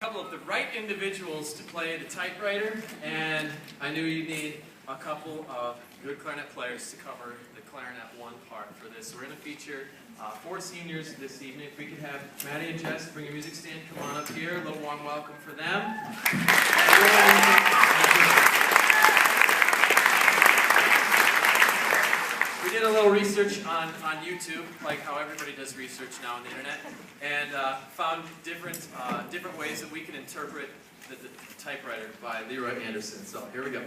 Couple of the right individuals to play the typewriter, and I knew you'd need a couple of good clarinet players to cover the clarinet one part for this. So we're going to feature 4 seniors this evening. If we could have Maddie and Jess bring your music stand, come on up here. A little warm welcome for them. We did a little research on YouTube, like how everybody does research now on the internet, and found different ways that we can interpret the Typewriter by Leroy Anderson. So here we go.